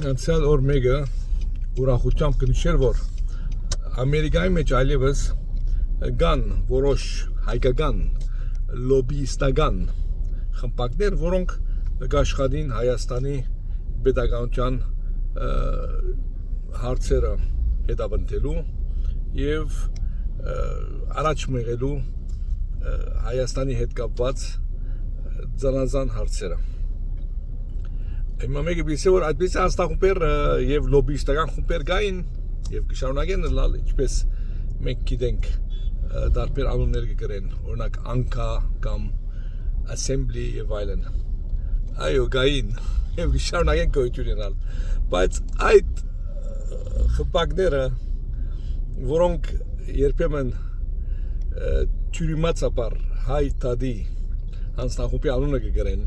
Անցյալ օր մեկը ուրախությամբ կնշեր, որ Ամերիկայի մեջ այլևս կան որոշ հայկական լոբիիստական խմբակներ, որոնք կաշխատին Հայաստանի պետականության հարցերը հետապնդելու եւ առաջ մղելու Հայաստանի հետ կապված ծանրազան հարցերը։ Հիմա մեկը բիսե որ այդպես հաստախումբեր եւ լոբիստական խմբեր կային եւ կշարունակեն լալ, ինչպես մենք գիտենք տարբեր անուններ կգրեն, օրինակ Անկա կամ Assembly եւ այլն։ Այո, կային եւ կշարունակեն գոյություն ունենալ, բայց այդ խմբակները, որոնք երբեմն թյուրիմացաբար հայ տադի հաստախումբի անունը կգրեն,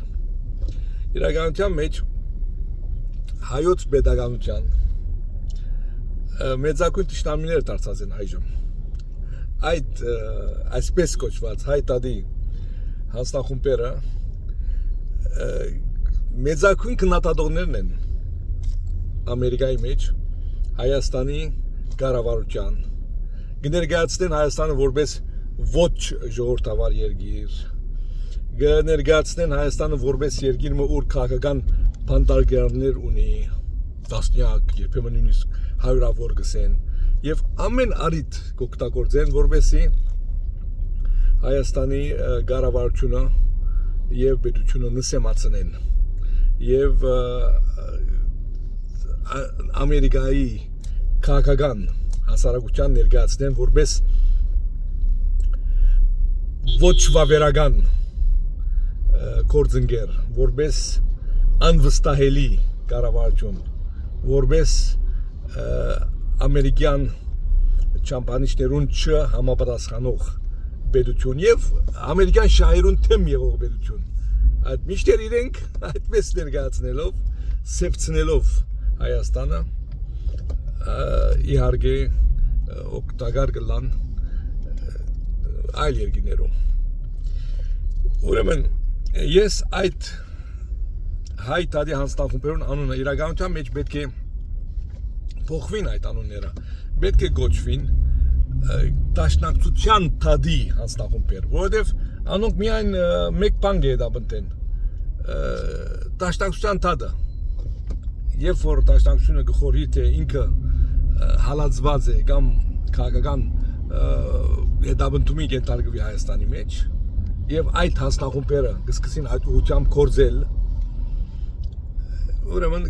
իրականության մեջ հայոց պետականության մեծակույն թշնամիներ դարձած են այժմ։ Այդ այսպես կոչված հայ տադի հաստախումբերը մեծակույն քննադատողներն են Ամերիկայի մեջ Հայաստանի կառավարության, կներկայացնեն Հայաստանը որպես ոչ ժողովրդավար երկիր, կներկայացնեն Հայաստանը որպես երկիր, ուր քաղաքական բանտարկյալներ ունի, տասնյակ, երբեմն նույնիսկ հարյուրավոր գսեն, եւ ամեն առիթ կօգտագործեն, որպեսզի Հայաստանի կառավարությունը եւ պետությունը նսեմացնեն եւ Ամերիկայի քաղաքական հասարակության ներկայացնեն որպես ոչ վավերական գործընկեր, որպես անվստահելի կառավարություն, որպես ամերիկյան չամբանիշներուն չհամապատասխանող պետություն եւ ամերիկյան շահերուն թեմ եղող պետություն։ Այդ միշտեր իրենք այդպես ներկայացնելով, սեփցնելով Հայաստանը իհարկե օգտակար կլան այլ երկիներում։ Ուրեմն ես այդ հայ տադի հաստախումբերուն անունը իրականության մեջ պետք է փոխվին այդ անունները, պետք է գոչվին դաշնակցության տադի հաստախումբեր, որովհետև անոնք միայն մեկ բան կհետապնդեն, դաշնակցության տադը, երբ որ դաշնակցությունը գխորի, թե ինքը հալածված է կամ քաղաքական հետապնդումի կենթարկվի Հայաստանի մեջ եւ այդ հաստախումբերը կսկսին այդ ուղղությամբ կորձել, ուրեմն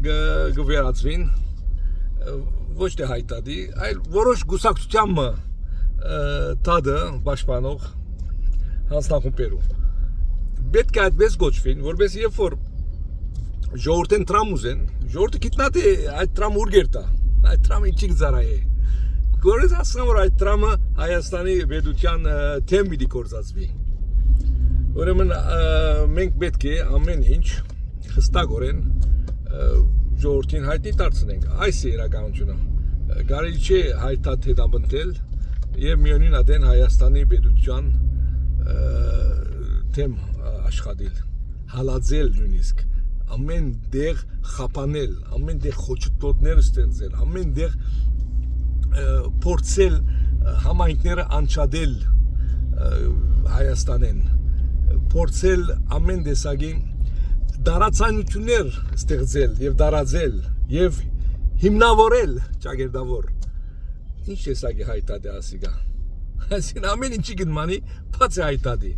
կվերածվին ոչ թե հայ տադի, այլ որոշ գուսակցությամբ տադը պաշտպանող հաստախումբերում։ Պետք է այդպես գոչվին, որպես երբ որ ժողովրդեն տրամ ուզեն, ժողովուրդը գիտնա թե այդ տրամը ուր գերտա, այդ տրամը ինչի կզարայ է։ Գորես ասում որ այդ տրամը Հայաստանի պետության թեմ պիտի կործածվի։ Ուրեմն մենք պետք է ամեն ինչ հստակորեն ժողովրդին հայտնի դարձնենք։ Այս է իրականությունը։ Կարելի չէ հայտած հետապնդել եւ միևնույն ադեն Հայաստանի պետության թեմ աշխատել, հալածել նույնիսկ, ամեն դեղ խափանել, ամեն դեղ խոչընդոտներ ստեղծել, ամեն դեղ փորձել համայնքները անչադել Հայաստանեն, փորձել ամեն տեսակի դարացանություններ ստեղծել եւ դարաձել եւ հիմնավորել ճակերտավոր ինչ տեսակի հայտադի ասիգա այսին ամեն ինչի գնմանի բաց է հայտադի